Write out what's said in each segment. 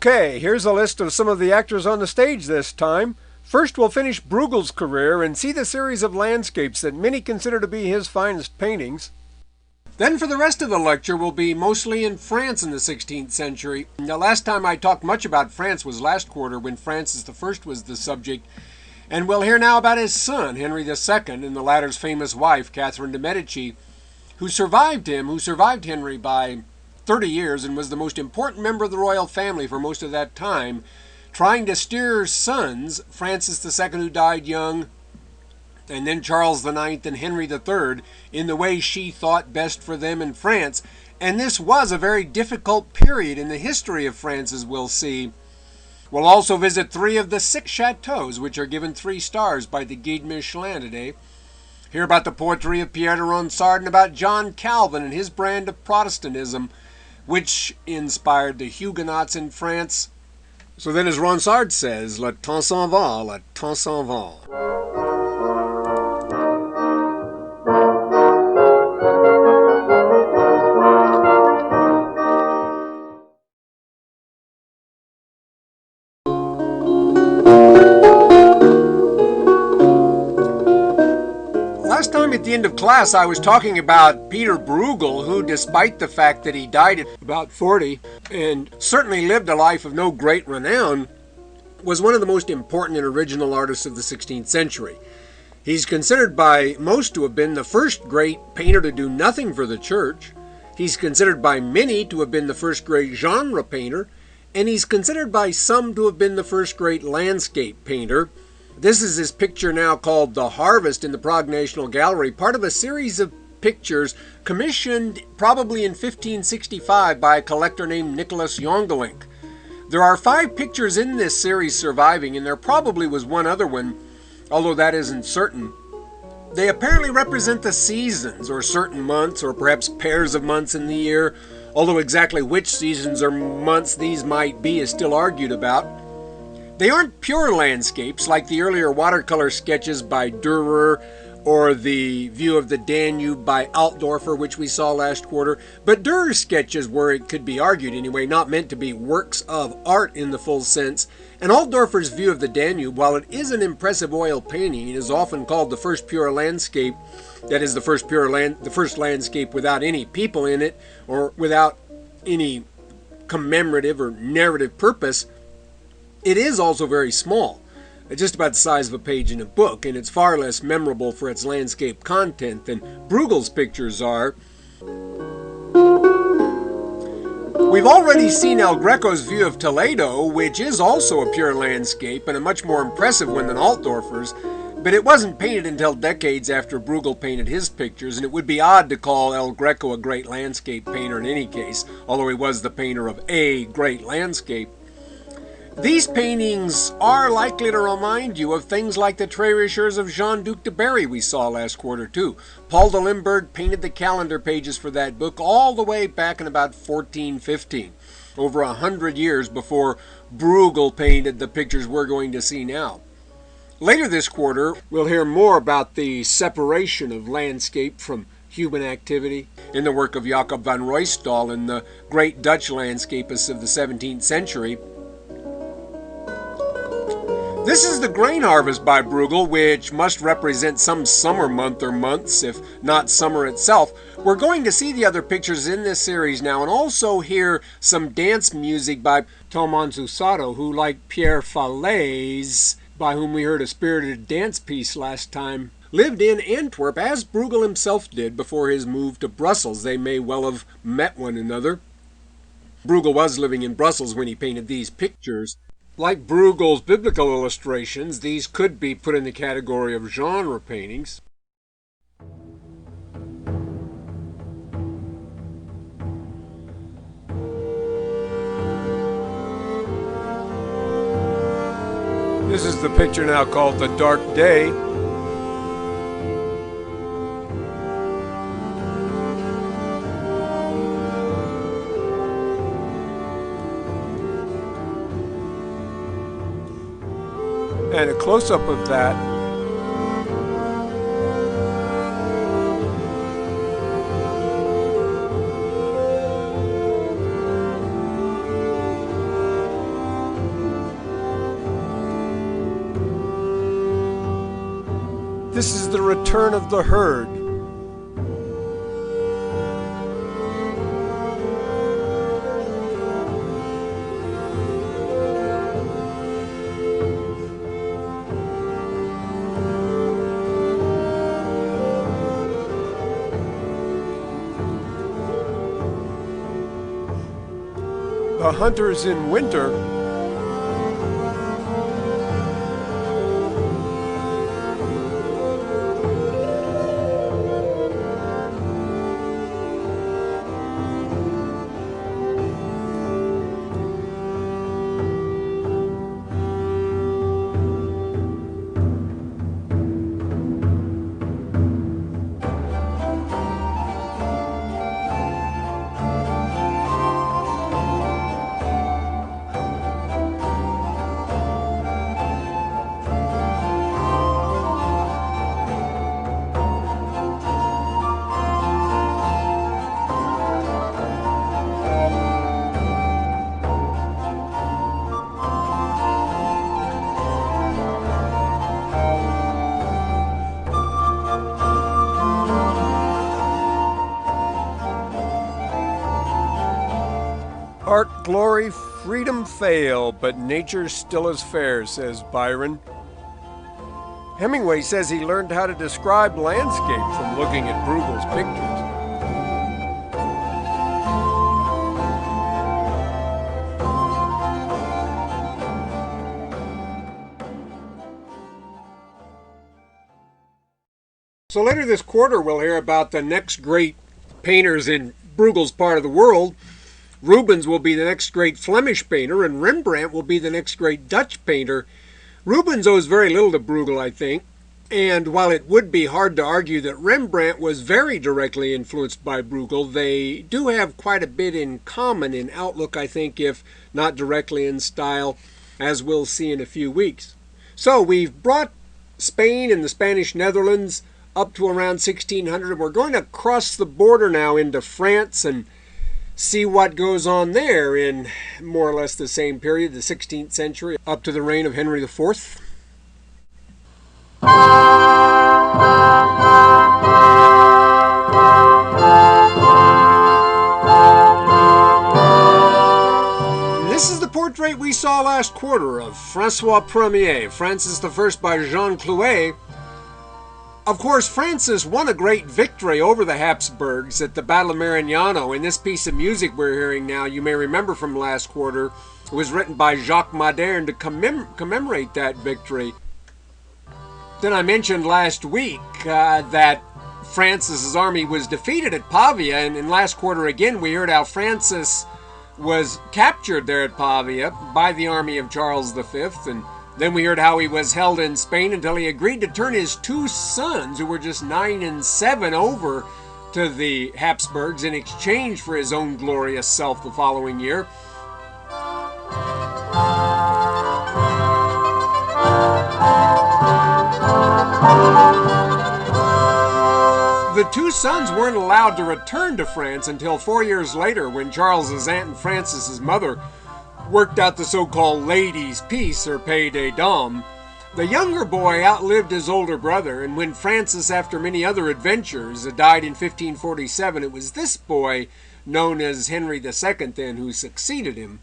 Okay, here's a list of some of the actors on the stage this time. First, we'll finish Bruegel's career and see the series of landscapes that many consider to be his finest paintings. Then for the rest of the lecture, we'll be mostly in France in the 16th century. The last time I talked much about France was last quarter when Francis I was the subject. And we'll hear now about his son, Henry II, and the latter's famous wife, Catherine de' Medici, who survived Henry by 30 years and was the most important member of the royal family for most of that time, trying to steer her sons, Francis II, who died young, and then Charles IX and Henry III, in the way she thought best for them in France. And this was a very difficult period in the history of France, as we'll see. We'll also visit 3 of the 6 chateaux, which are given 3 stars by the Guide Michelin today. Hear about the poetry of Pierre de Ronsard and about John Calvin and his brand of Protestantism, which inspired the Huguenots in France. So then, as Ronsard says, le temps s'en va, le temps s'en va. Last time at the end of class I was talking about Peter Bruegel, who, despite the fact that he died at about 40 and certainly lived a life of no great renown, was one of the most important and original artists of the 16th century. He's considered by most to have been the first great painter to do nothing for the church. He's considered by many to have been the first great genre painter, and he's considered by some to have been the first great landscape painter. This is his picture now called The Harvest in the Prague National Gallery, part of a series of pictures commissioned probably in 1565 by a collector named Nicholas Jongelink. There are 5 pictures in this series surviving, and there probably was one other one, although that isn't certain. They apparently represent the seasons, or certain months, or perhaps pairs of months in the year, although exactly which seasons or months these might be is still argued about. They aren't pure landscapes like the earlier watercolor sketches by Dürer or the view of the Danube by Altdorfer, which we saw last quarter, but Dürer's sketches were, it could be argued anyway, not meant to be works of art in the full sense, and Altdorfer's view of the Danube, while it is an impressive oil painting, is often called the first pure landscape, that is the first landscape without any people in it or without any commemorative or narrative purpose. It is also very small, just about the size of a page in a book, and it's far less memorable for its landscape content than Bruegel's pictures are. We've already seen El Greco's view of Toledo, which is also a pure landscape and a much more impressive one than Altdorfer's, but it wasn't painted until decades after Bruegel painted his pictures, and it would be odd to call El Greco a great landscape painter in any case, although he was the painter of a great landscape. These paintings are likely to remind you of things like the Tréricheurs of Jean-Duc de Berry we saw last quarter too. Paul de Limburg painted the calendar pages for that book all the way back in about 1415, over 100 years before Bruegel painted the pictures we're going to see now. Later this quarter, we'll hear more about the separation of landscape from human activity in the work of Jacob van Ruysdael and the great Dutch landscapists of the 17th century. This is the grain harvest by Bruegel, which must represent some summer month or months, if not summer itself. We're going to see the other pictures in this series now and also hear some dance music by Thomas Usato, who, like Pierre Falaise, by whom we heard a spirited dance piece last time, lived in Antwerp, as Bruegel himself did before his move to Brussels. They may well have met one another. Bruegel was living in Brussels when he painted these pictures. Like Bruegel's biblical illustrations, these could be put in the category of genre paintings. This is the picture now called The Dark Day. And a close-up of that. This is the return of the herd. The hunters in winter art, glory, freedom fail, but nature still is fair, says Byron. Hemingway says he learned how to describe landscape from looking at Bruegel's pictures. So later this quarter we'll hear about the next great painters in Bruegel's part of the world. Rubens will be the next great Flemish painter, and Rembrandt will be the next great Dutch painter. Rubens owes very little to Bruegel, I think, and while it would be hard to argue that Rembrandt was very directly influenced by Bruegel, they do have quite a bit in common in outlook, I think, if not directly in style, as we'll see in a few weeks. So we've brought Spain and the Spanish Netherlands up to around 1600. We're going to cross the border now into France and see what goes on there in more or less the same period, the 16th century, up to the reign of Henry IV. This is the portrait we saw last quarter of François Ier, Francis I by Jean Clouet. Of course, Francis won a great victory over the Habsburgs at the Battle of Marignano. And this piece of music we're hearing now, you may remember from last quarter, was written by Jacques Moderne to commemorate that victory. Then I mentioned last week that Francis's army was defeated at Pavia, and in last quarter again we heard how Francis was captured there at Pavia by the army of Charles V, and then we heard how he was held in Spain until he agreed to turn his two sons, who were just 9 and 7, over to the Habsburgs in exchange for his own glorious self the following year. The two sons weren't allowed to return to France until 4 years later, when Charles's aunt and Francis's mother worked out the so-called ladies' peace, or paix des dames. The younger boy outlived his older brother, and when Francis, after many other adventures, died in 1547, it was this boy, known as Henry II, then, who succeeded him.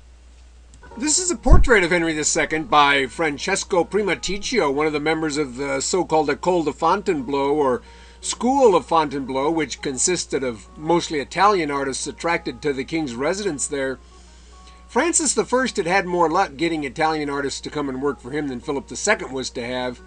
This is a portrait of Henry II by Francesco Primaticcio, one of the members of the so-called École de Fontainebleau, or School of Fontainebleau, which consisted of mostly Italian artists attracted to the king's residence there. Francis I had had more luck getting Italian artists to come and work for him than Philip II was to have.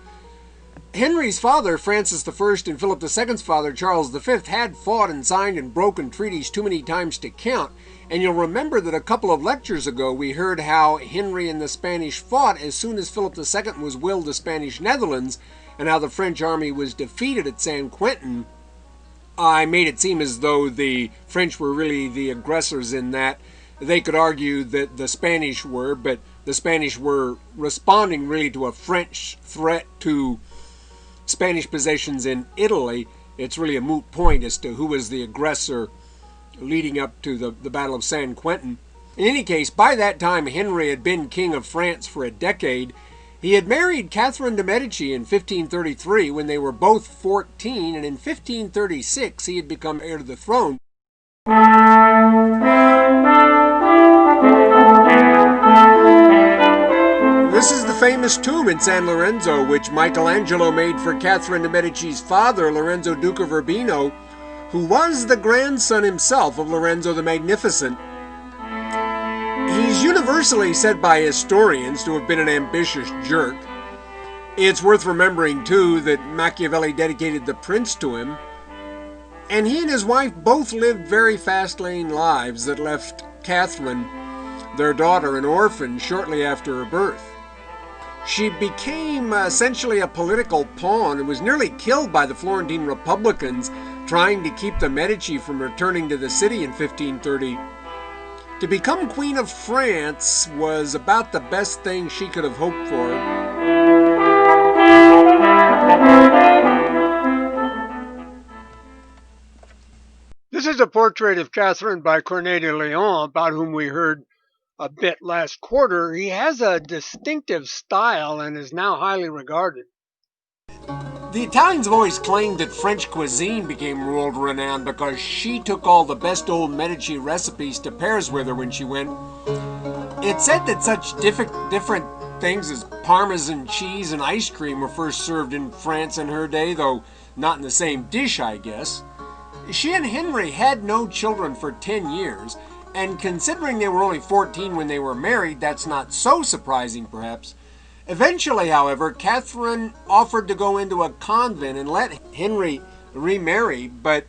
Henry's father, Francis I, and Philip II's father, Charles V, had fought and signed and broken treaties too many times to count, and you'll remember that a couple of lectures ago we heard how Henry and the Spanish fought as soon as Philip II was willed the Spanish Netherlands, and how the French army was defeated at San Quentin. I made it seem as though the French were really the aggressors in that. They could argue that the Spanish were, but the Spanish were responding really to a French threat to Spanish possessions in Italy. It's really a moot point as to who was the aggressor leading up to the Battle of San Quentin. In any case, by that time Henry had been king of France for a decade, He had married Catherine de' Medici in 1533 when they were both 14, and in 1536 he had become heir to the throne. This is the famous tomb in San Lorenzo, which Michelangelo made for Catherine de' Medici's father, Lorenzo, Duke of Urbino, who was the grandson himself of Lorenzo the Magnificent. He's universally said by historians to have been an ambitious jerk. It's worth remembering, too, that Machiavelli dedicated The Prince to him, and he and his wife both lived very fast-lane lives that left Catherine, their daughter, an orphan shortly after her birth. She became essentially a political pawn and was nearly killed by the Florentine Republicans trying to keep the Medici from returning to the city in 1530. To become Queen of France was about the best thing she could have hoped for. This is a portrait of Catherine by Cornet de Leon, about whom we heard a bit last quarter. He has a distinctive style and is now highly regarded. The Italians have always claimed that French cuisine became world-renowned because she took all the best old Medici recipes to Paris with her when she went. It's said that such different things as Parmesan cheese and ice cream were first served in France in her day, though not in the same dish, I guess. She and Henry had no children for 10 years, and considering they were only 14 when they were married, that's not so surprising, perhaps. Eventually, however, Catherine offered to go into a convent and let Henry remarry, but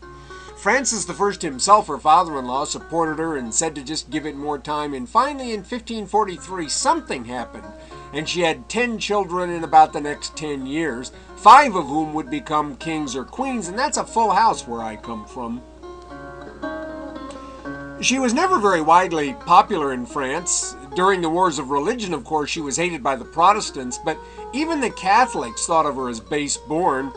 Francis I himself, her father-in-law, supported her and said to just give it more time, and finally in 1543 something happened, and she had 10 children in about the next 10 years, 5 of whom would become kings or queens, and that's a full house where I come from. She was never very widely popular in France. During the wars of religion, of course, she was hated by the Protestants, but even the Catholics thought of her as base-born,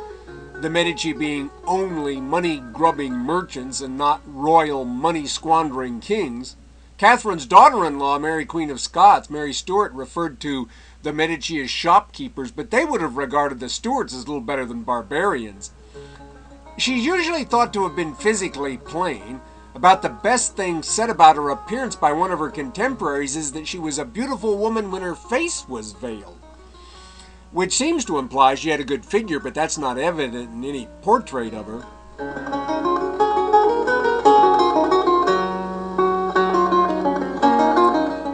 the Medici being only money-grubbing merchants and not royal money-squandering kings. Catherine's daughter-in-law, Mary Queen of Scots, Mary Stuart, referred to the Medici as shopkeepers, but they would have regarded the Stuarts as little better than barbarians. She's usually thought to have been physically plain. About the best thing said about her appearance by one of her contemporaries is that she was a beautiful woman when her face was veiled, which seems to imply she had a good figure, but that's not evident in any portrait of her.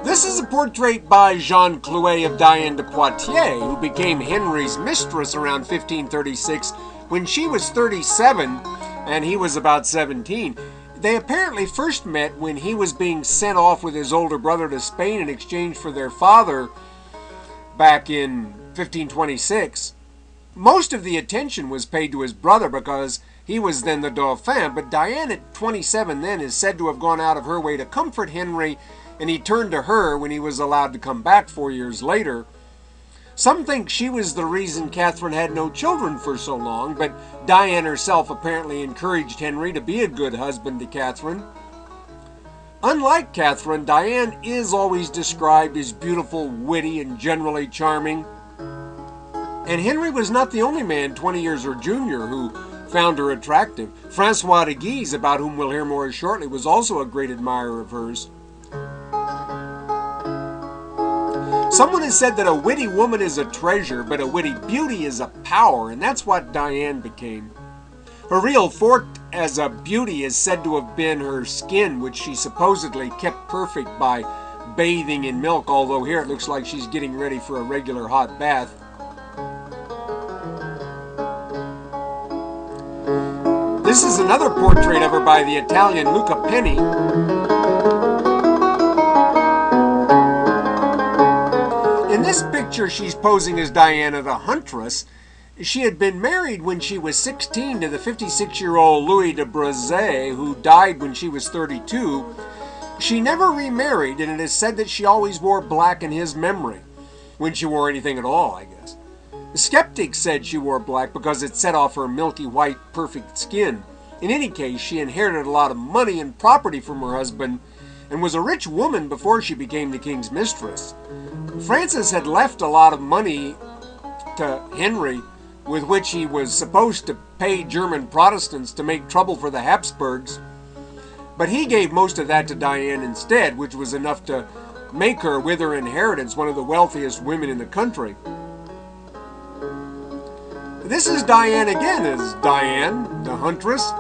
This is a portrait by Jean Clouet of Diane de Poitiers, who became Henry's mistress around 1536 when she was 37 and he was about 17. They apparently first met when he was being sent off with his older brother to Spain in exchange for their father back in 1526. Most of the attention was paid to his brother because he was then the Dauphin, but Diane at 27 then is said to have gone out of her way to comfort Henry, and he turned to her when he was allowed to come back 4 years later. Some think she was the reason Catherine had no children for so long, but Diane herself apparently encouraged Henry to be a good husband to Catherine. Unlike Catherine, Diane is always described as beautiful, witty, and generally charming. And Henry was not the only man 20 years her junior who found her attractive. Francois de Guise, about whom we'll hear more shortly, was also a great admirer of hers. Someone has said that a witty woman is a treasure, but a witty beauty is a power, and that's what Diane became. Her real forte as a beauty is said to have been her skin, which she supposedly kept perfect by bathing in milk, although here it looks like she's getting ready for a regular hot bath. This is another portrait of her by the Italian Luca Penni. In this picture, she's posing as Diana the Huntress. She had been married when she was 16 to the 56-year-old Louis de Brezé, who died when she was 32. She never remarried, and it is said that she always wore black in his memory, when she wore anything at all, I guess. Skeptics said she wore black because it set off her milky white, perfect skin. In any case, she inherited a lot of money and property from her husband, and was a rich woman before she became the king's mistress. Francis had left a lot of money to Henry, with which he was supposed to pay German Protestants to make trouble for the Habsburgs, but he gave most of that to Diane instead, which was enough to make her, with her inheritance, one of the wealthiest women in the country. This is Diane again as Diane, the huntress,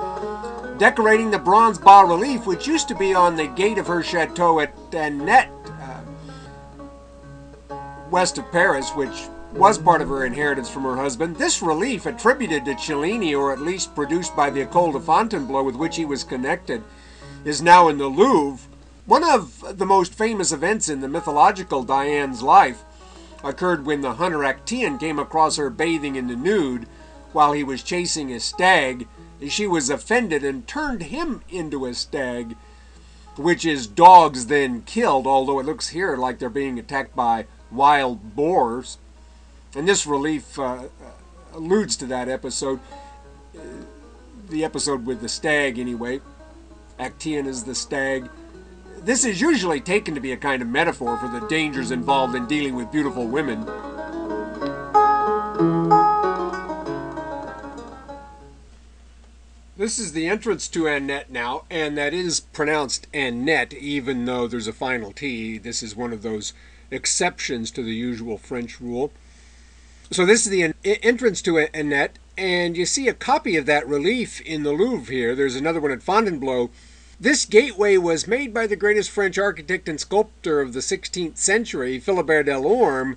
decorating the bronze bas-relief which used to be on the gate of her chateau at Annette, west of Paris, which was part of her inheritance from her husband. This relief, attributed to Cellini, or at least produced by the École de Fontainebleau with which he was connected, is now in the Louvre. One of the most famous events in the mythological Diane's life occurred when the hunter Actaeon came across her bathing in the nude while he was chasing a stag. She was offended and turned him into a stag, which his dogs then killed, although it looks here like they're being attacked by wild boars. And this relief alludes to that episode, the episode with the stag anyway. Actaeon is the stag. This is usually taken to be a kind of metaphor for the dangers involved in dealing with beautiful women. This is the entrance to Annette now, and that is pronounced Annette, even though there's a final T. This is one of those exceptions to the usual French rule. So this is the entrance to Annette, and you see a copy of that relief in the Louvre here. There's another one at Fontainebleau. This gateway was made by the greatest French architect and sculptor of the 16th century, Philibert Delorme,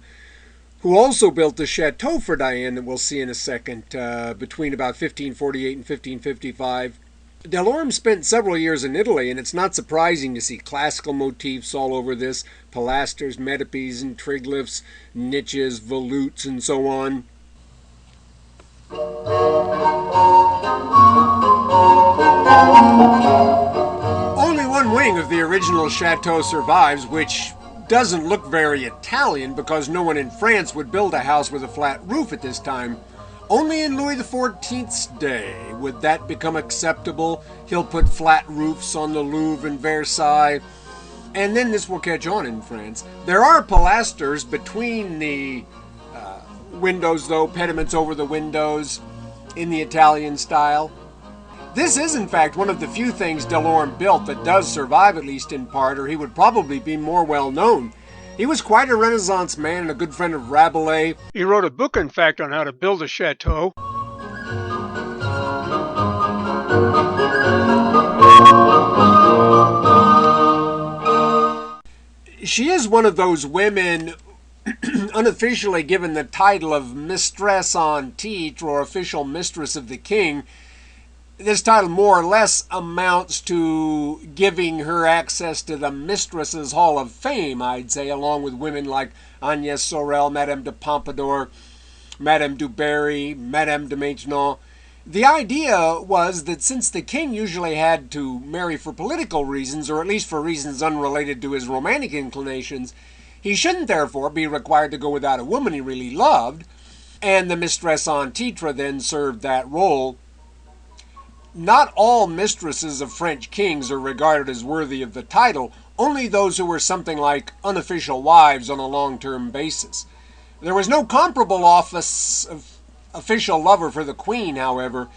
who also built the chateau for Diane that we'll see in a second, between about 1548 and 1555. Delorme spent several years in Italy, and it's not surprising to see classical motifs all over this: pilasters, metopes, and triglyphs, niches, volutes, and so on. Only one wing of the original chateau survives, which doesn't look very Italian because no one in France would build a house with a flat roof at this time. Only in Louis XIV's day would that become acceptable. He'll put flat roofs on the Louvre and Versailles, and then this will catch on in France. There are pilasters between the windows, though, pediments over the windows in the Italian style. This is, in fact, one of the few things Delorme built that does survive, at least in part, or he would probably be more well known. He was quite a Renaissance man and a good friend of Rabelais. He wrote a book, in fact, on how to build a chateau. She is one of those women unofficially given the title of Mistress en Titre, or official mistress of the king. This title more or less amounts to giving her access to the Mistresses' Hall of Fame, I'd say, along with women like Agnès Sorel, Madame de Pompadour, Madame du Barry, Madame de Maintenon. The idea was that since the king usually had to marry for political reasons, or at least for reasons unrelated to his romantic inclinations, he shouldn't therefore be required to go without a woman he really loved, and the Mistress en Titre then served that role. Not all mistresses of French kings are regarded as worthy of the title, only those who were something like unofficial wives on a long-term basis. There was no comparable office of official lover for the queen, however.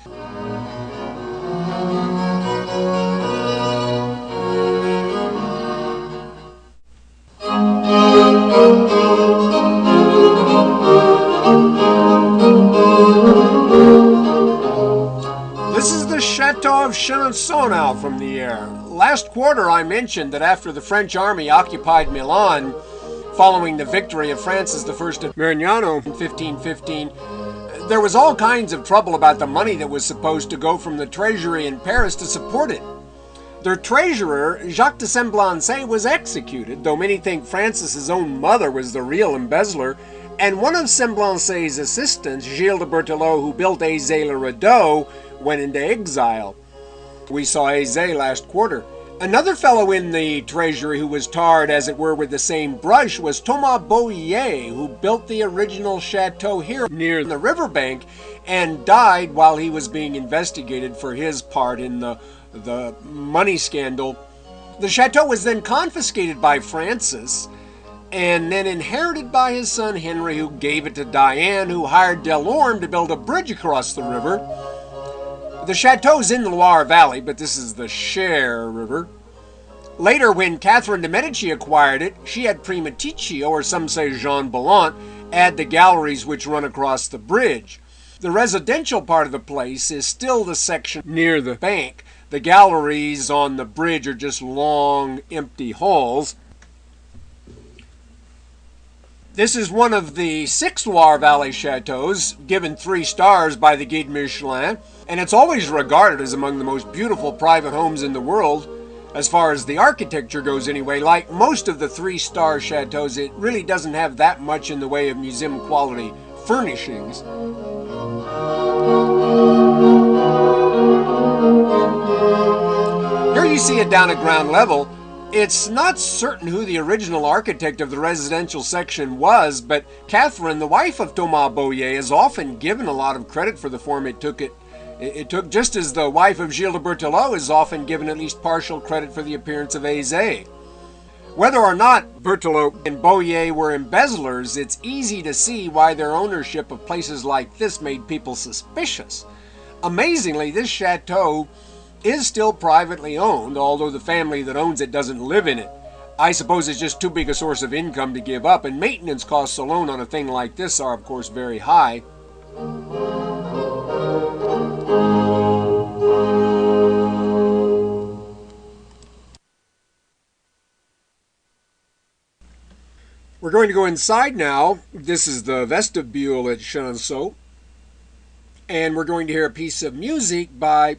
This is the Chateau of Chenonceau from the air. Last quarter I mentioned that after the French army occupied Milan, following the victory of Francis I at Marignano in 1515, there was all kinds of trouble about the money that was supposed to go from the treasury in Paris to support it. Their treasurer, Jacques de Semblancay, was executed, though many think Francis's own mother was the real embezzler, and one of Semblancay's assistants, Gilles de Berthelot, who built Aizé-le-Rideau, went into exile. We saw Aizé last quarter. Another fellow in the treasury who was tarred, as it were, with the same brush was Thomas Bohier, who built the original chateau here near the riverbank and died while he was being investigated for his part in the money scandal The chateau was then confiscated by Francis and then inherited by his son Henry, who gave it to Diane, who hired Delorme to build a bridge across the river. The chateau's in the Loire Valley, but this is the Cher River. Later, when Catherine de' Medici acquired it, she had Primaticcio, or some say Jean Ballant, add the galleries which run across the bridge. The residential part of the place is still the section near the bank. The galleries on the bridge are just long, empty halls. This is one of the 6 Loire Valley chateaux, given 3 stars by the Guide Michelin, and it's always regarded as among the most beautiful private homes in the world. As far as the architecture goes anyway, like most of the 3-star chateaus, it really doesn't have that much in the way of museum quality furnishings. Here you see it down at ground level. It's not certain who the original architect of the residential section was, but Catherine, the wife of Thomas Boyer, is often given a lot of credit for the form it took, just as the wife of Gilles de Berthelot is often given at least partial credit for the appearance of Aizé. Whether or not Berthelot and Boyer were embezzlers, it's easy to see why their ownership of places like this made people suspicious. Amazingly, this chateau is still privately owned, although the family that owns it doesn't live in it. I suppose it's just too big a source of income to give up, and maintenance costs alone on a thing like this are, of course, very high. We're going to go inside now. This is the vestibule at Chenonceau. And we're going to hear a piece of music by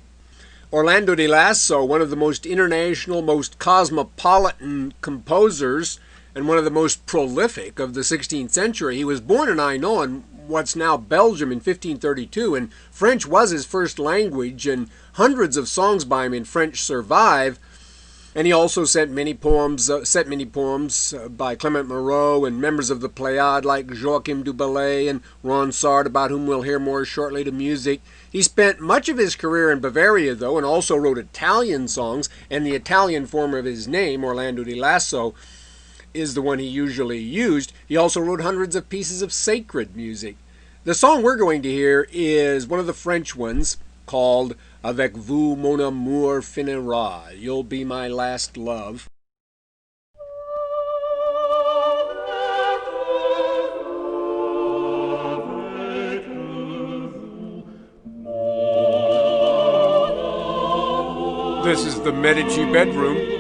Orlando di Lasso, one of the most international, most cosmopolitan composers, and one of the most prolific of the 16th century. He was born in Hainaut, in what's now Belgium, in 1532, and French was his first language, and hundreds of songs by him in French survive. And he also set many poems by Clement Marot and members of the Pléiade like Joachim du Bellay and Ronsard, about whom we'll hear more shortly, to music. He spent much of his career in Bavaria, though, and also wrote Italian songs, and the Italian form of his name, Orlando di Lasso, is the one he usually used. He also wrote hundreds of pieces of sacred music. The song we're going to hear is one of the French ones, called Avec vous mon amour finira, You'll Be My Last Love. This is the Medici bedroom.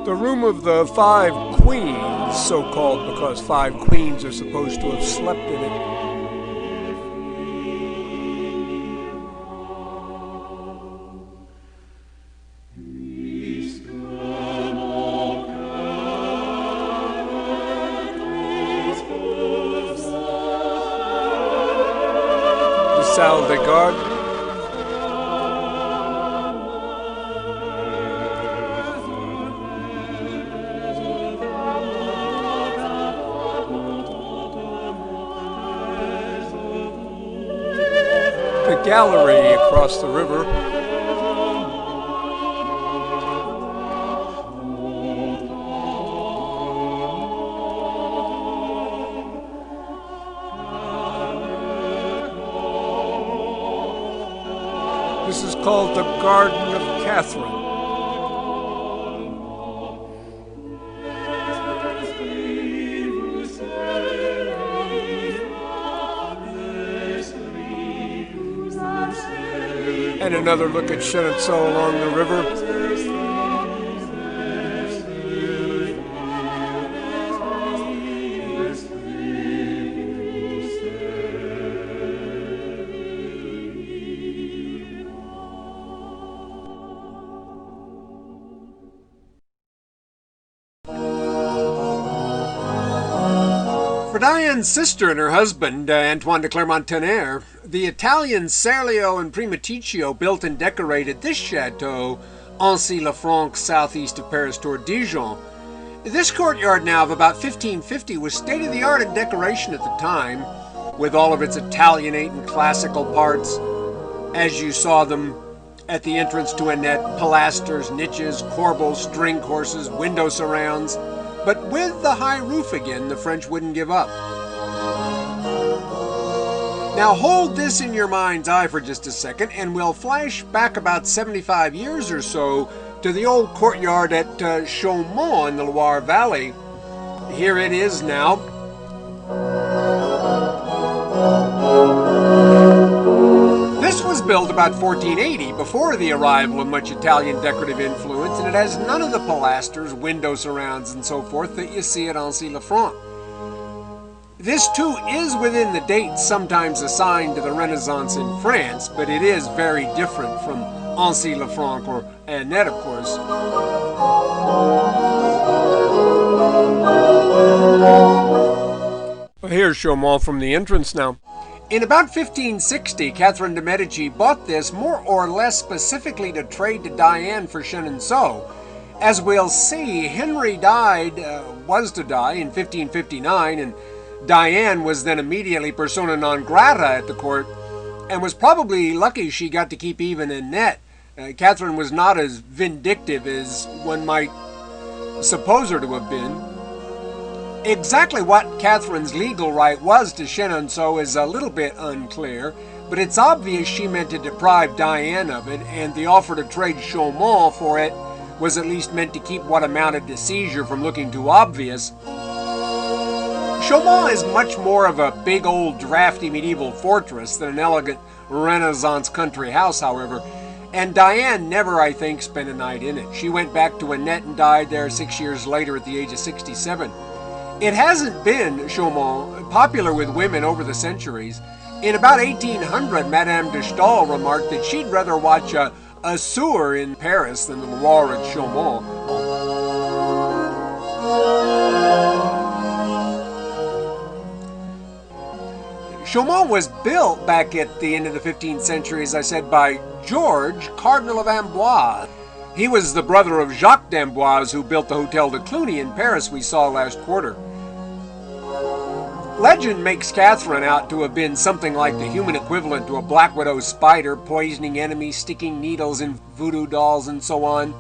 The room of the 5 queens, so-called because 5 queens are supposed to have slept in it. The salle des gardes. Gallery across the river. This is called the Garden of Catherine. And another look at Chenonceau along the river. For Diane's sister and her husband, Antoine de Clermont-Tonnerre, the Italian Serlio and Primaticcio built and decorated this chateau, Annecy-le-Franc, southeast of Paris toward Dijon. This courtyard now of about 1550 was state-of-the-art in decoration at the time, with all of its Italianate and classical parts, as you saw them at the entrance to Annette: pilasters, niches, corbels, string horses, window surrounds. But with the high roof again, the French wouldn't give up. Now hold this in your mind's eye for just a second, and we'll flash back about 75 years or so to the old courtyard at Chaumont in the Loire Valley. Here it is now. This was built about 1480, before the arrival of much Italian decorative influence, and it has none of the pilasters, window surrounds, and so forth that you see at Annecy-le-Franc. This too is within the dates sometimes assigned to the Renaissance in France, but it is very different from Annecy-le-Franc or Annette, of course. Here's Chaumont from the entrance now. In about 1560, Catherine de' Medici bought this more or less specifically to trade to Diane for Chenonceau. As we'll see, Henry was to die in 1559, and Diane was then immediately persona non grata at the court, and was probably lucky she got to keep even Annette. Catherine was not as vindictive as one might suppose her to have been. Exactly what Catherine's legal right was to Chenonceau is a little bit unclear, but it's obvious she meant to deprive Diane of it, and the offer to trade Chaumont for it was at least meant to keep what amounted to seizure from looking too obvious. Chaumont is much more of a big old drafty medieval fortress than an elegant Renaissance country house, however, and Diane never, I think, spent a night in it. She went back to Annette and died there 6 years later at the age of 67. It hasn't been, Chaumont, popular with women over the centuries. In about 1800, Madame de Staël remarked that she'd rather watch a sewer in Paris than the Loire at Chaumont. Chaumont was built back at the end of the 15th century, as I said, by George, Cardinal of Amboise. He was the brother of Jacques d'Amboise, who built the Hôtel de Cluny in Paris we saw last quarter. Legend makes Catherine out to have been something like the human equivalent to a black widow spider, poisoning enemies, sticking needles in voodoo dolls, and so on.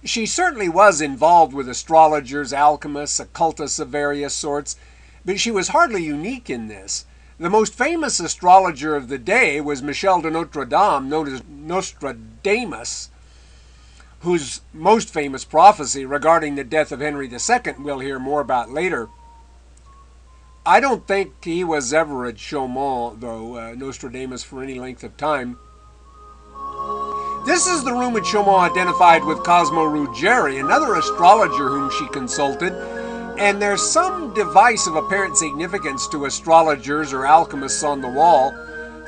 She certainly was involved with astrologers, alchemists, occultists of various sorts, but she was hardly unique in this. The most famous astrologer of the day was Michel de Notre Dame, known as Nostradamus, whose most famous prophecy regarding the death of Henry II we'll hear more about later. I don't think he was ever at Chaumont, though, Nostradamus, for any length of time. This is the room at Chaumont identified with Cosmo Ruggeri, another astrologer whom she consulted, and there's some device of apparent significance to astrologers or alchemists on the wall.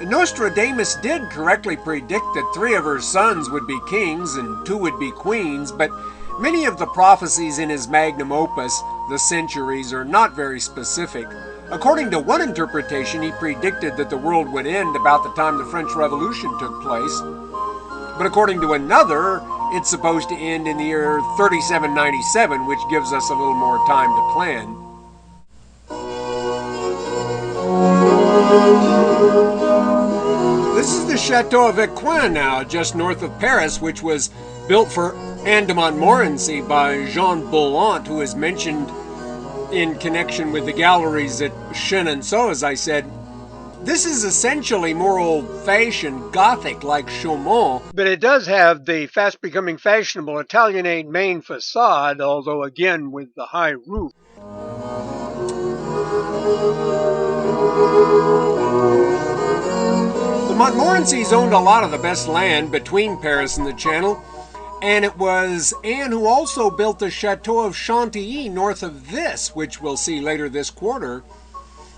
Nostradamus did correctly predict that 3 of her sons would be kings and 2 would be queens, but many of the prophecies in his magnum opus, The Centuries, are not very specific. According to one interpretation, he predicted that the world would end about the time the French Revolution took place. But according to another, it's supposed to end in the year 3797, which gives us a little more time to plan. This is the Chateau of Equin now, just north of Paris, which was built for Anne de Montmorency by Jean Bolland, who is mentioned in connection with the galleries at Chenonceau, as I said. This is essentially more old-fashioned Gothic like Chaumont. But it does have the fast-becoming fashionable Italianate main facade, although again with the high roof. The Montmorencys owned a lot of the best land between Paris and the Channel, and it was Anne who also built the Chateau of Chantilly north of this, which we'll see later this quarter.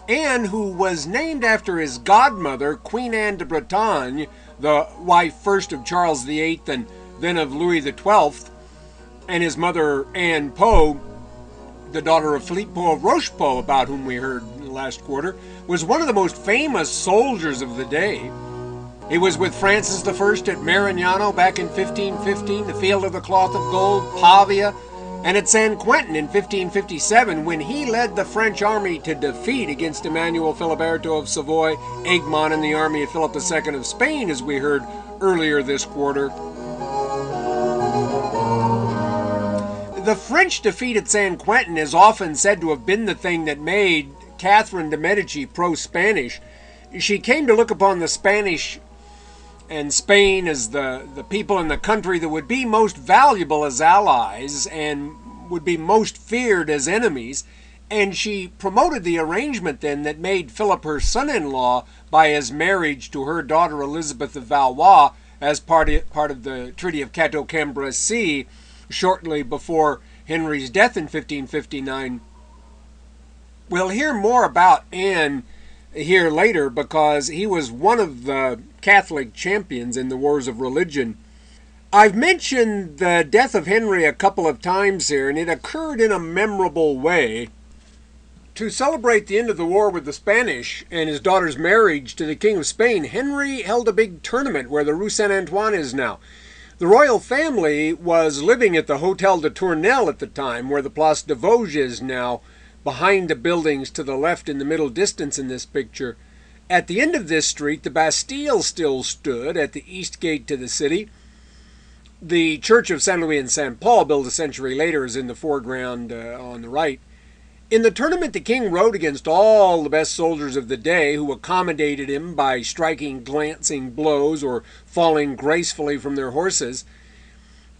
Anne, who was named after his godmother, Queen Anne de Bretagne, the wife first of Charles VIII and then of Louis XII, and his mother Anne Po, the daughter of Philippe Po of Rochepot, about whom we heard last quarter, was one of the most famous soldiers of the day. He was with Francis I at Marignano back in 1515, the Field of the Cloth of Gold, Pavia, And at San Quentin in 1557, when he led the French army to defeat against Emmanuel Filiberto of Savoy, Egmont, and the army of Philip II of Spain, as we heard earlier this quarter. The French defeat at San Quentin is often said to have been the thing that made Catherine de' Medici pro-Spanish. She came to look upon the Spanish and Spain as the people in the country that would be most valuable as allies and would be most feared as enemies. And she promoted the arrangement then that made Philip her son-in-law by his marriage to her daughter Elizabeth of Valois as part of the Treaty of Cateau-Cambrésis shortly before Henry's death in 1559. We'll hear more about Anne here later because he was one of the Catholic champions in the wars of religion. I've mentioned the death of Henry a couple of times here, and it occurred in a memorable way. To celebrate the end of the war with the Spanish and his daughter's marriage to the King of Spain, Henry held a big tournament where the Rue Saint-Antoine is now. The royal family was living at the Hotel de Tournelle at the time, where the Place de Vosges is now, behind the buildings to the left in the middle distance in this picture. At the end of this street, the Bastille still stood at the east gate to the city. The Church of Saint Louis and Saint Paul, built a century later, is in the foreground on the right. In the tournament, the king rode against all the best soldiers of the day, who accommodated him by striking glancing blows or falling gracefully from their horses.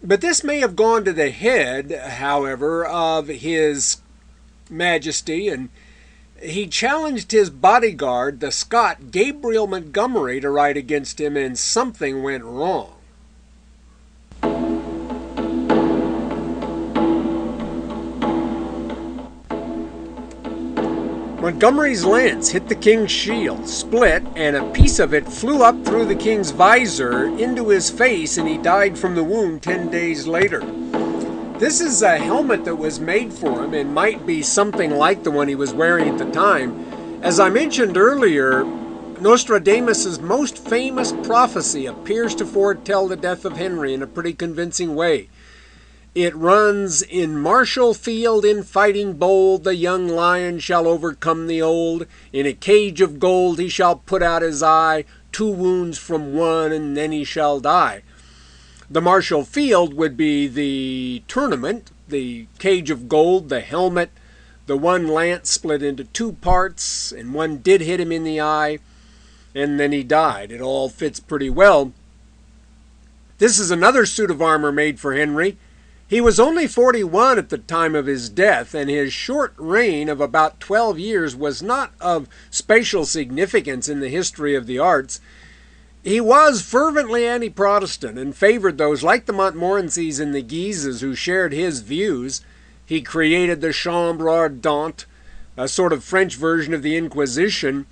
But this may have gone to the head, however, of his Majesty, and he challenged his bodyguard, the Scot Gabriel Montgomery, to ride against him, and something went wrong. Montgomery's lance hit the king's shield, split, and a piece of it flew up through the king's visor into his face, and he died from the wound 10 days later. This is a helmet that was made for him and might be something like the one he was wearing at the time. As I mentioned earlier, Nostradamus' most famous prophecy appears to foretell the death of Henry in a pretty convincing way. It runs, "In martial field, in fighting bold, the young lion shall overcome the old. In a cage of gold he shall put out his eye, 2 wounds from one, and then he shall die." The martial field would be the tournament, the cage of gold, the helmet, the one lance split into 2 parts, and one did hit him in the eye, and then he died. It all fits pretty well. This is another suit of armor made for Henry. He was only 41 at the time of his death, and his short reign of about 12 years was not of spatial significance in the history of the arts. He was fervently anti-Protestant and favored those like the Montmorencys and the Guises who shared his views. He created the Chambre Ardente, a sort of French version of the Inquisition,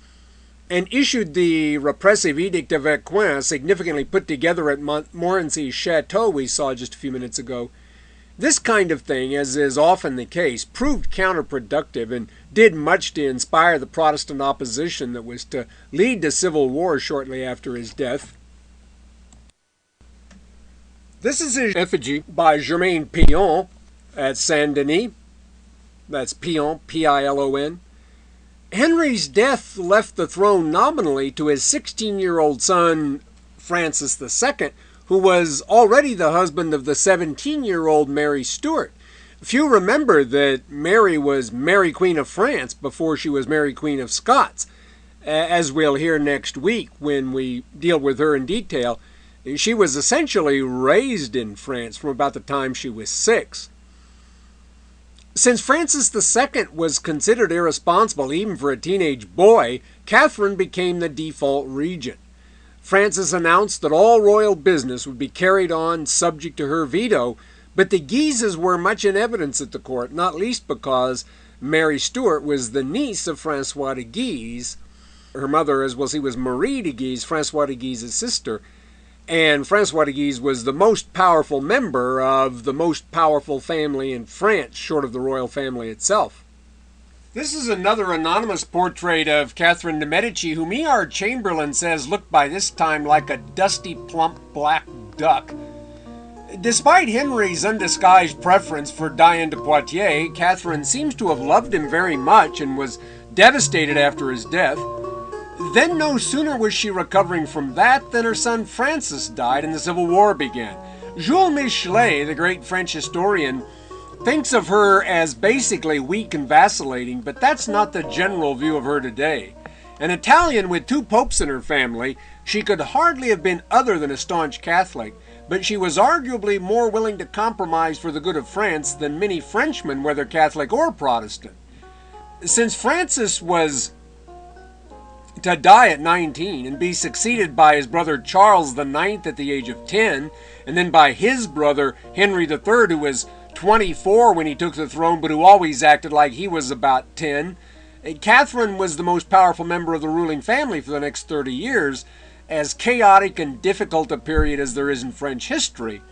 and issued the repressive Edict of Equin, significantly put together at Montmorency's chateau we saw just a few minutes ago. This kind of thing, as is often the case, proved counterproductive and did much to inspire the Protestant opposition that was to lead to civil war shortly after his death. This is an effigy by Germain Pilon at Saint-Denis. That's Pilon, P-I-L-O-N. Henry's death left the throne nominally to his 16-year-old son, Francis II, who was already the husband of the 17-year-old Mary Stuart. Few remember that Mary was Mary Queen of France before she was Mary Queen of Scots. As we'll hear next week when we deal with her in detail, she was essentially raised in France from about the time she was 6. Since Francis II was considered irresponsible even for a teenage boy, Catherine became the default regent. Francis announced that all royal business would be carried on subject to her veto, but the Guises were much in evidence at the court, not least because Mary Stuart was the niece of Francois de Guise. Her mother, as well, was Marie de Guise, Francois de Guise's sister, and Francois de Guise was the most powerful member of the most powerful family in France, short of the royal family itself. This is another anonymous portrait of Catherine de' Medici, whom E.R. Chamberlain says looked by this time like a dusty, plump black duck. Despite Henry's undisguised preference for Diane de Poitiers, Catherine seems to have loved him very much and was devastated after his death. Then no sooner was she recovering from that than her son Francis died and the Civil War began. Jules Michelet, the great French historian, thinks of her as basically weak and vacillating, but that's not the general view of her today. An Italian with 2 popes in her family, she could hardly have been other than a staunch Catholic, but she was arguably more willing to compromise for the good of France than many Frenchmen, whether Catholic or Protestant. Since Francis was to die at 19 and be succeeded by his brother Charles IX at the age of 10, and then by his brother Henry III, who was 24 when he took the throne, but who always acted like he was about 10, Catherine was the most powerful member of the ruling family for the next 30 years, as chaotic and difficult a period as there is in French history.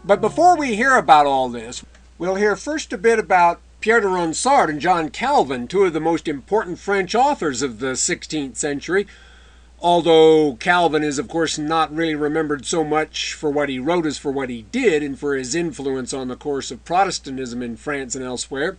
But before we hear about all this, we'll hear first a bit about Pierre de Ronsard and John Calvin, 2 of the most important French authors of the 16th century, although Calvin is of course not really remembered so much for what he wrote as for what he did and for his influence on the course of Protestantism in France and elsewhere.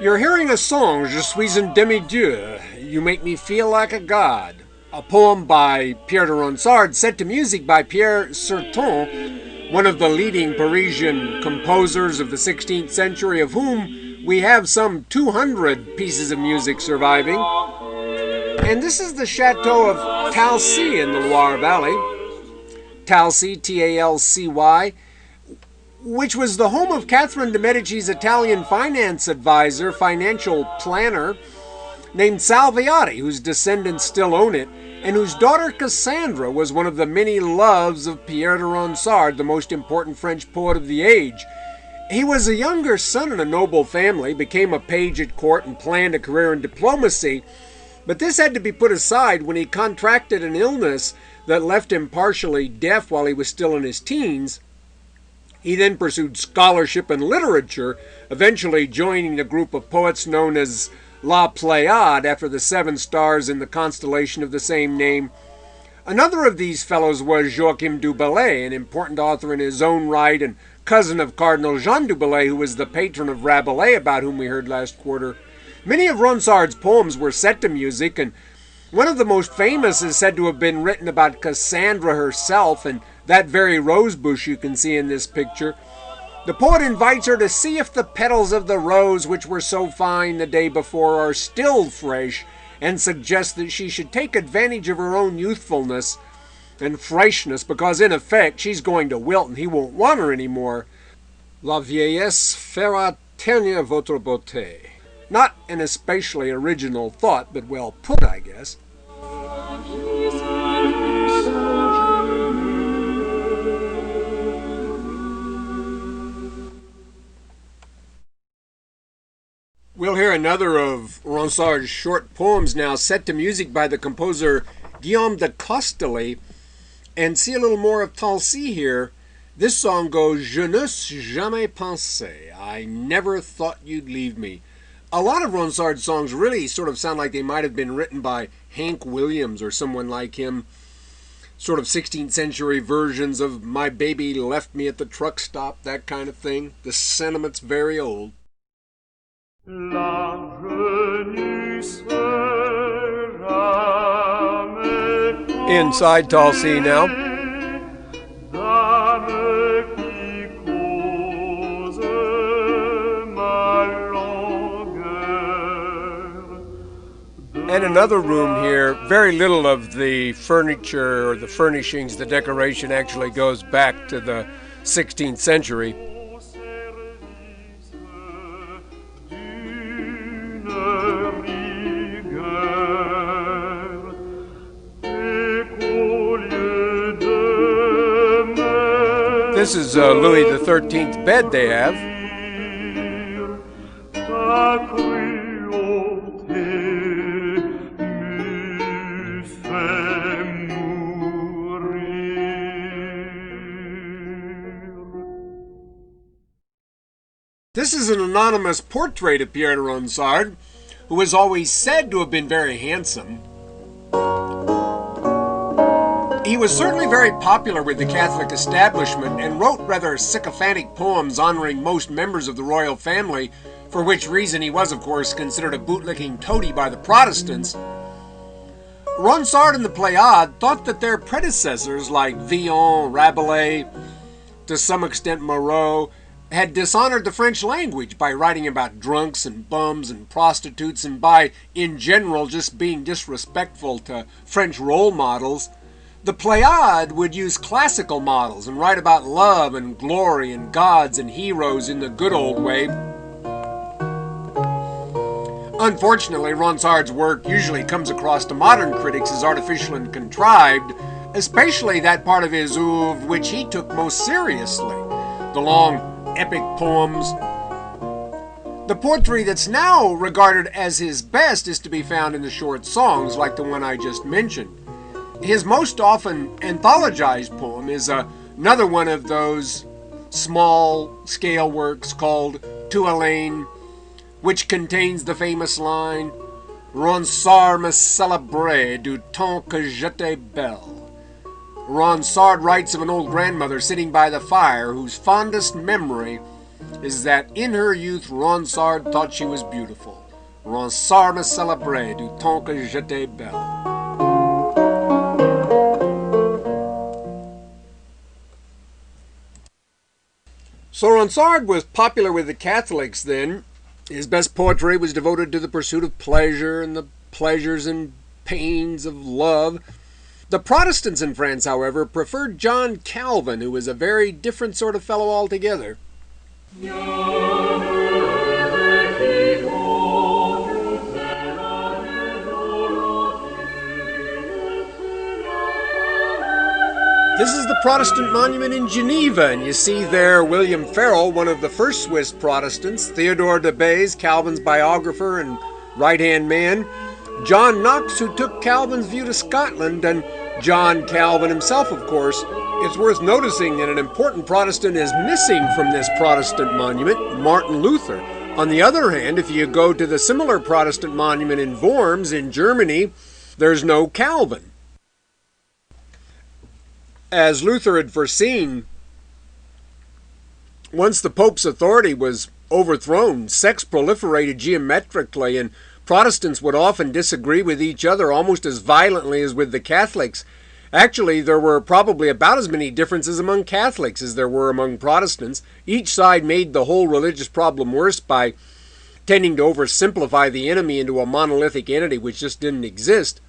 You're hearing a song, Je suis un demi-dieu, You Make Me Feel Like a God, a poem by Pierre de Ronsard set to music by Pierre Certain, one of the leading Parisian composers of the 16th century, of whom we have some 200 pieces of music surviving. And this is the chateau of Talcy in the Loire Valley, Talcy, T-A-L-C-Y, which was the home of Catherine de' Medici's Italian finance advisor, financial planner, named Salviati, whose descendants still own it, and whose daughter Cassandra was one of the many loves of Pierre de Ronsard, the most important French poet of the age. He was a younger son in a noble family, became a page at court, and planned a career in diplomacy, but this had to be put aside when he contracted an illness that left him partially deaf while he was still in his teens. He then pursued scholarship and literature, eventually joining the group of poets known as La Pléiade, after the 7 stars in the constellation of the same name. Another of these fellows was Joachim du Bellay, an important author in his own right and cousin of Cardinal Jean du Bellay, who was the patron of Rabelais, about whom we heard last quarter. Many of Ronsard's poems were set to music, and one of the most famous is said to have been written about Cassandra herself, and that very rose bush you can see in this picture. The poet invites her to see if the petals of the rose, which were so fine the day before, are still fresh, and suggests that she should take advantage of her own youthfulness and freshness, because in effect she's going to wilt and he won't want her anymore. La vieillesse fera ternir votre beauté. Not an especially original thought, but well put, I guess. We'll hear another of Ronsard's short poems now, set to music by the composer Guillaume de Costely, and see a little more of Talcy here. This song goes, Je n'eusse jamais pensé, I never thought you'd leave me. A lot of Ronsard's songs really sort of sound like they might have been written by Hank Williams or someone like him. Sort of 16th century versions of My Baby Left Me at the Truck Stop, that kind of thing. The sentiment's very old. La venue sera Inside Talcy now. dame qui cause ma longueur. And another room here. Very little of the furniture or the furnishings, the decoration actually goes back to the 16th century. This is Louis XIII's bed they have. This is is an anonymous portrait of Pierre de Ronsard, who is always said to have been very handsome. He was certainly very popular with the Catholic establishment and wrote rather sycophantic poems honoring most members of the royal family, for which reason he was, of course, considered a bootlicking toady by the Protestants. Ronsard and the Pléiades thought that their predecessors, like Villon, Rabelais, to some extent Moreau, had dishonored the French language by writing about drunks and bums and prostitutes, and by, in general, just being disrespectful to French role models. The Pléiades would use classical models and write about love and glory and gods and heroes in the good old way. Unfortunately, Ronsard's work usually comes across to modern critics as artificial and contrived, especially that part of his oeuvre which he took most seriously, the long, epic poems. The poetry that's now regarded as his best is to be found in the short songs, like the one I just mentioned. His most often anthologized poem is another one of those small-scale works called To Hélène, which contains the famous line, Ronsard me célébrait du temps que j'étais belle. Ronsard writes of an old grandmother sitting by the fire whose fondest memory is that in her youth Ronsard thought she was beautiful. Ronsard me célébrait du temps que j'étais belle. So Ronsard was popular with the Catholics then. His best poetry was devoted to the pursuit of pleasure and the pleasures and pains of love. The Protestants in France, however, preferred John Calvin, who was a very different sort of fellow altogether. This is the Protestant monument in Geneva, and you see there William Farel, one of the first Swiss Protestants, Theodore de Bèze, Calvin's biographer and right-hand man, John Knox, who took Calvin's view to Scotland, and John Calvin himself, of course. It's worth noticing that an important Protestant is missing from this Protestant monument, Martin Luther. On the other hand, if you go to the similar Protestant monument in Worms in Germany, there's no Calvin. As Luther had foreseen, once the Pope's authority was overthrown, sects proliferated geometrically, and Protestants would often disagree with each other almost as violently as with the Catholics. Actually, there were probably about as many differences among Catholics as there were among Protestants. Each side made the whole religious problem worse by tending to oversimplify the enemy into a monolithic entity which just didn't exist.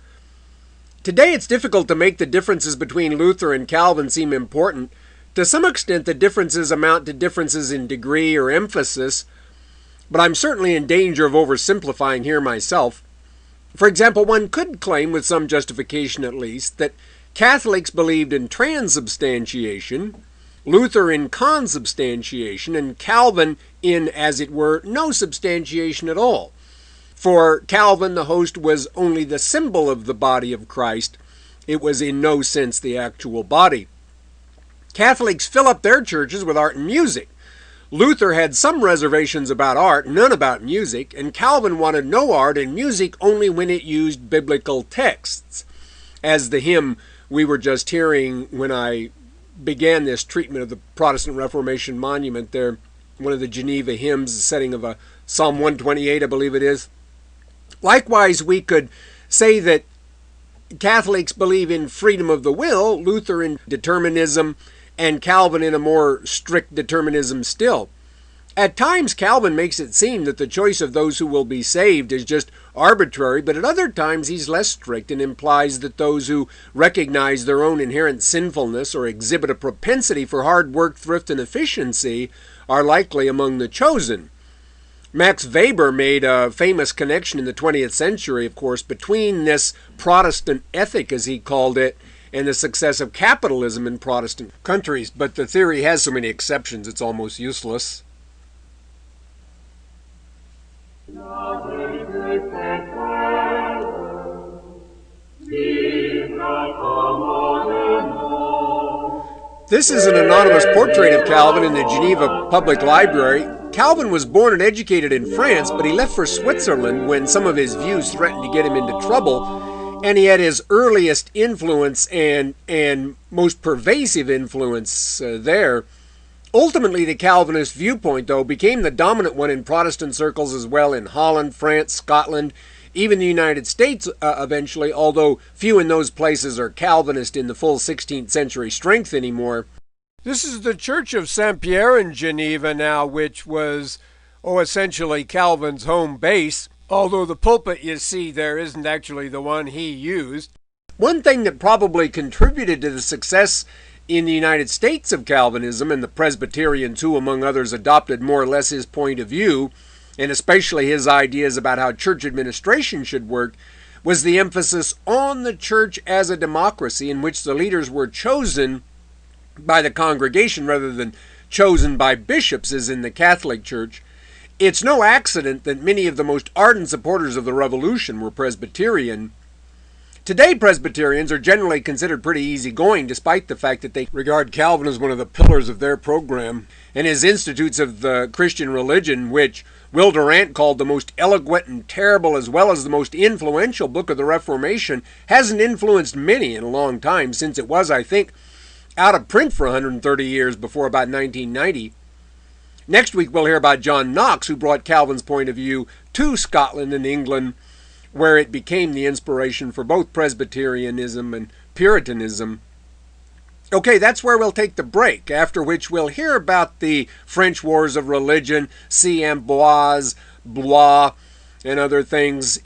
Today it's difficult to make the differences between Luther and Calvin seem important. To some extent the differences amount to differences in degree or emphasis, but I'm certainly in danger of oversimplifying here myself. For example, one could claim, with some justification at least, that Catholics believed in transubstantiation, Luther in consubstantiation, and Calvin in, as it were, no substantiation at all. For Calvin, the host was only the symbol of the body of Christ. It was in no sense the actual body. Catholics fill up their churches with art and music. Luther had some reservations about art, none about music, and Calvin wanted no art and music only when it used biblical texts. As the hymn we were just hearing when I began this treatment of the Protestant Reformation monument there, one of the Geneva hymns, the setting of a Psalm 128, I believe it is. Likewise, we could say that Catholics believe in freedom of the will, Luther in determinism, and Calvin in a more strict determinism still. At times, Calvin makes it seem that the choice of those who will be saved is just arbitrary, but at other times he's less strict and implies that those who recognize their own inherent sinfulness or exhibit a propensity for hard work, thrift, and efficiency are likely among the chosen. Max Weber made a famous connection in the 20th century, of course, between this Protestant ethic, as he called it, and the success of capitalism in Protestant countries. But the theory has so many exceptions, it's almost useless. This is an anonymous portrait of Calvin in the Geneva Public Library. Calvin was born and educated in France, but he left for Switzerland when some of his views threatened to get him into trouble, and he had his earliest influence and most pervasive influence there. Ultimately, the Calvinist viewpoint, though, became the dominant one in Protestant circles as well in Holland, France, Scotland, even the United States eventually, although few in those places are Calvinist in the full 16th century strength anymore. This is the Church of St. Pierre in Geneva now, which was, essentially Calvin's home base, although the pulpit you see there isn't actually the one he used. One thing that probably contributed to the success in the United States of Calvinism, and the Presbyterians who, among others, adopted more or less his point of view, and especially his ideas about how church administration should work, was the emphasis on the church as a democracy in which the leaders were chosen by the congregation rather than chosen by bishops as in the Catholic Church. It's no accident that many of the most ardent supporters of the Revolution were Presbyterian. Today, Presbyterians are generally considered pretty easygoing, despite the fact that they regard Calvin as one of the pillars of their program, and his Institutes of the Christian Religion, which Will Durant called the most eloquent and terrible as well as the most influential book of the Reformation, hasn't influenced many in a long time, since it was, I think, out of print for 130 years before about 1990. Next week, we'll hear about John Knox, who brought Calvin's point of view to Scotland and England, where it became the inspiration for both Presbyterianism and Puritanism. Okay, that's where we'll take the break, after which we'll hear about the French Wars of Religion, C. Amboise, Blois, and other things.